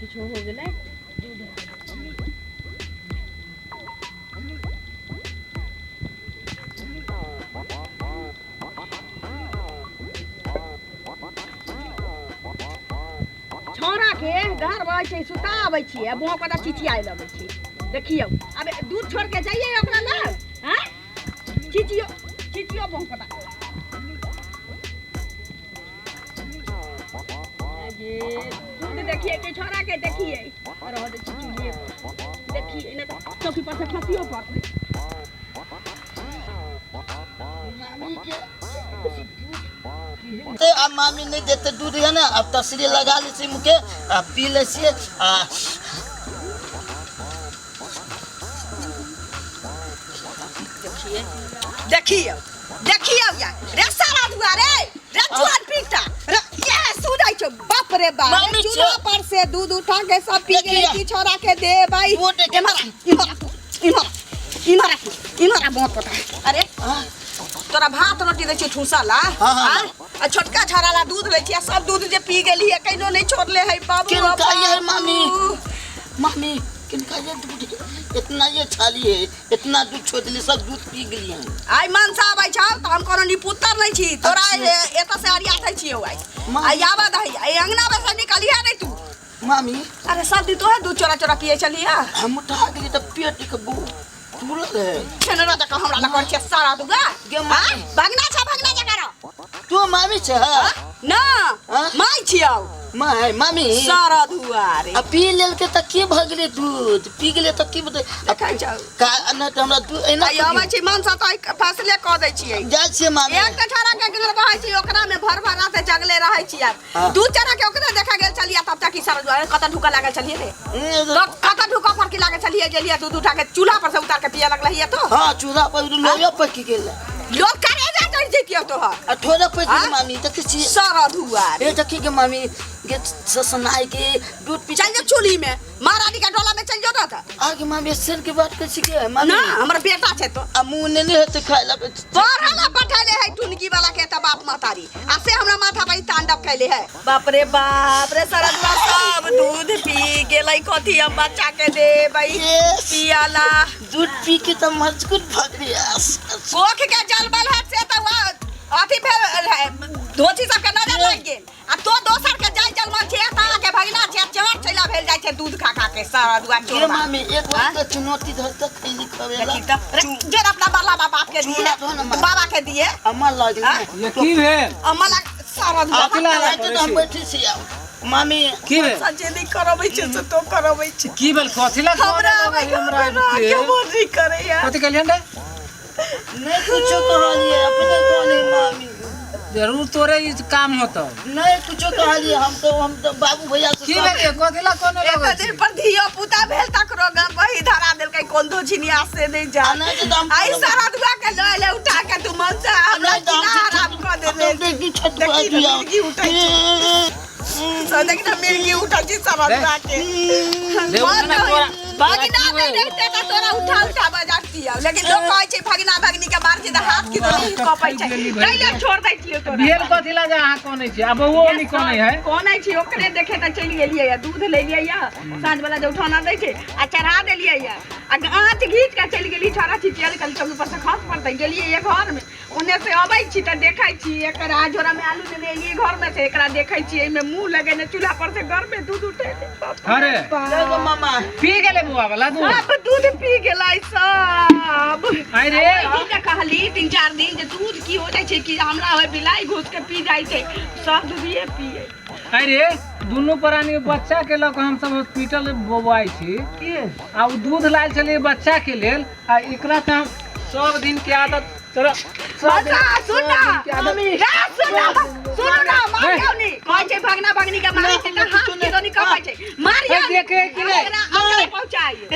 किछु हो गेलै छोरा के घर बाय छै सुताबै छियै मुँह पर चिचियाइ लगै छै देखियौ अब दूध छोड़ के जाइए ओकरा लग हैं चिचियो मुँह पर ये दूध देखिए कि छोरा के देखिए रह दे चिचिए देखिए ने चौकी पर से खसियो पड़ते मामी के अब मामी नहीं देते दूध है ना अब तसरी लगा ली सी मुके अब पी ले सी देखिए यार रे सारा दुआरे रे जुआन पीटा ये सुनाई छ बाप रे बाप चूल्हा पर से दूध उठा के सब पी गए की छोरा के दे भाई इमारा बहुत पता अरे तोरा भात रोटी दै छी ठूसाला हां आ छोटका छोराला दूध लै छी सब दूध जे पी गेली है कहिनो नहीं छोड़ले है बाबू किनका ये मामी किनका ये दूध इतना ये छाली है इतना दूध छोड़ दिली सब दूध पी गेली है आई मनसा आबै छ त हम कोनो नि पुत्र नहीं छी तोरा एता से अरिया थै छी आई आवा दही आई अंगना में से निकलिया नहीं तू मामी अरे सब दिन तो है दूध चोरा पिए चलिया हम उठा गेली त पेट के बू तुरत है छनरा तक हमरा ल कर छ सारा दुगा भागना जकरा तू मामी छ ना माई छियौ मामी सारा दुआरे अब पी लेल के त के भगले दूध पी गेले त की बते खाइ जाऊ का न त हमरा दूध एना आबै छी मनसा त फैसले क दै छियै जा छी मामी एक कठारा के घर बहाय छी ओकरा में भर रात जगले रहै छी अब दूध चरा के ओकरा देखा गेल चलिया तब तक की सारा दुआरे कत ढुका लागल चलिए रे कत ढुका पर की लागल चलिए गेलिया दूध उठा के चूल्हा पर से उतार के पिया लगल हिया तो हां चूल्हा पर लोया पर की गेल लोग करे जा कर जेतियो तो आ थोड़ा पे मामी त किसी सारा दुआरे ए देखी के मामी के ससनाई के दूध पी चल जा चूल्ही में महारानी का डोला में चल जाता था आगे मामी सेर के बात कर छी के मामी ना हमर बेटा छे तो अमू ने नहीं होते खाइला तोरा पठाले है टुनकी वाला के त बाप मातारी आ से हमरा माथा पर तांडव कैले है बाप रे सारा दुआ सब दूध पी गेलै कथी हम बच्चा के देबै पियाला दूध पी के त मजबूत भग गया कोख के जलबल है से त अथी फेर धोती सब के नजर लग गेल आ तो दोसर के जाय जलमा छे ता के भगना छे चढ़ चला भेल जाय छे दूध खा के सारा दुआ ये मामी एक बार तो चुनौती धर तक खैली खवेला जे अपना बाप के दिए बाबा के दिए अम्मा लग ये की भेल अम्मा सारा दुआ अकेला तो हम बैठी छी मामी की भेल सजे नहीं करबै छे से तो करबै छे की भेल कथिला हमरा के बोली करे यार कथि कहलियन रे नहीं कुछ कहलिए अपने कोने मामी जरूर तोरे ई काम होतो नहीं कुछ कहलिए हम तो बाबू भैया से की भेल कथिला कोने एक दिन पर धियो पुता भेल तकरो गम वही धरा देल के कोन दो छिनिया से नहीं जा आई सारा दुआ के ले उठा के तू मन से हमरा आराम कर दे देखी छत पर दिया तो देखना मिर्गी उठा जी सारा दुआ के भगना में रहते त तोरा उठा बजाती है लेकिन लोग कहै छै भगना भगनी के मार छै त हाथ की तो कपै छै कैले छोड़ दै छियो तोरा भेल कथिला जा अहाँ कोने छी अब वो नहीं कोने है कोने छी ओकरे देखे त चली गेलिए या दूध ले लिया या साँझ वाला जो उठाना दै छै आ चढ़ा देलिए या आ आँच घीच के चली गेली छोरा छिटियल कल चौक पर से खस पड़तै गेलिए ये घर में ओने से अबै छी त देखै छी एकरा झोरा में आलू ले लिए घर में से एकरा देखै छी एमे मुंह लगेने चूल्हा पर से घर में दूध उठे अरे देखो मामा पी गेले बुआ वाला दूध अब दूध पी गेलै सब अरे की के कहली 3-4 दिन जे दूध की हो जाय छै कि हमरा होय बिलाई घुस के पी जाय छै सब दूधिए पिए अरे दोनों प्राणी बच्चा के लक हम सब हॉस्पिटल बोबाई छी आ दूध लायल छले बच्चा के लेल आ एकरा त सब दिन के आदत तोरा सुनना मारियौनी कहै छै भगना भगनी के मारै छै त हाथ के दोनी कहै छै मारियौ देखे कि नहीं हमरा पहुंचाइयो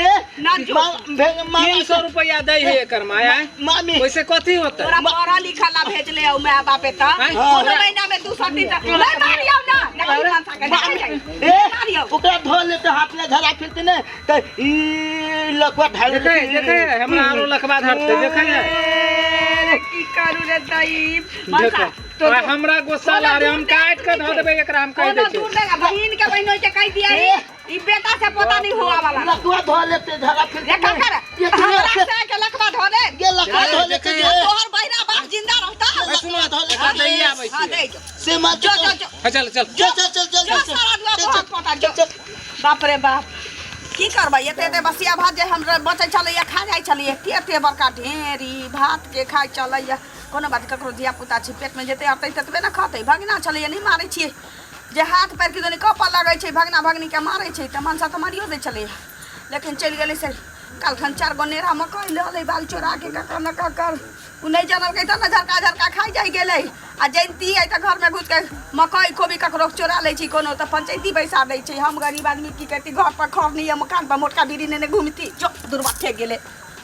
ना जो 300 रुपया दे है एकर माया मामी वैसे कथि होता तोरा पढ़ा लिखला भेजले औ माय बापे त कोनो महीना में 200 दिन तक मारियौ ना नहीं मानसा के मारियौ ओकरा धो ले त हाथ में धरा फिरते ने त ई लकवा ढाल देखे हमरा आरो लकवा धरते देखे की करू रे दाई देखो तो हमरा गुस्सा ला रे हम काट के धो देबे एकरा हम कह दे छी बहिन के बहिन के कह दिया ई बेटा से पता नहीं हुआ वाला लकवा धो लेते झगड़ा फिर ये का कर ये हमरा से के लखवा धो दे ये लकवा धो लेते तोहर बहिरा बाप जिंदा रहता लकवा धो हां लेते दैया आबै हां छी दे से मत जो चल चल जो सारा दुआ बहुत पता जो बाप रे बाप की करबै एते बसिया भात जे हमरा बचै छलै खा जाइ छलै एते बड़का ढेरी भात के खाइ छलै कोनो बात ककरो धिया पुता छै पेट में जेते अतै ततबे न खतै भगना छलै नहीं मारै छियै जे हाथ पैर के दोनी कपा लगै छै भगना भगनी के मारै छै त मनसा त मारियो दै छलै लेकिन चलि गेलै से कालखन 4 गो नेरा मकई ले बाल चोरा के ककर न ककर उ नहीं जानल के त न झरका झरका खाइ जाइ गेलै आ जैनती है त घर में घुस के मकई कोबी ककरो चोरा लै छी कोनो त पंचायती पैसा दै छै हम गरीब आदमी की करती घर पर खरनी है मकान पर मोटका बीड़ी ने घूमती जो दुर्बा फेंक गेले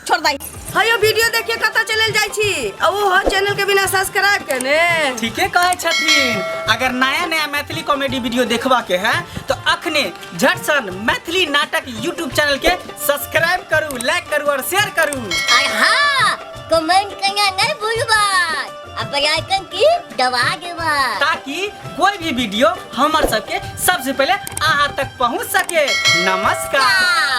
छोड़ दई हयो वीडियो देखिए कत चलल जाइ छी आ ओ चैनल के बिना सब्सक्राइब करने ठीके कहे छथिन। अगर नया नया मैथिली कॉमेडी वीडियो देखबा के है तो अखने झट सन मैथिली नाटक यूट्यूब चैनल के सब्सक्राइब करू, लाइक करू और शेयर करू। और हाँ, कमेंट करना नहीं भूलबा और बेल आइकन की दबा देबा ताकि कोई भी वीडियो हमार सबके सबसे पहले अहाँ तक पहुंच सके। नमस्कार।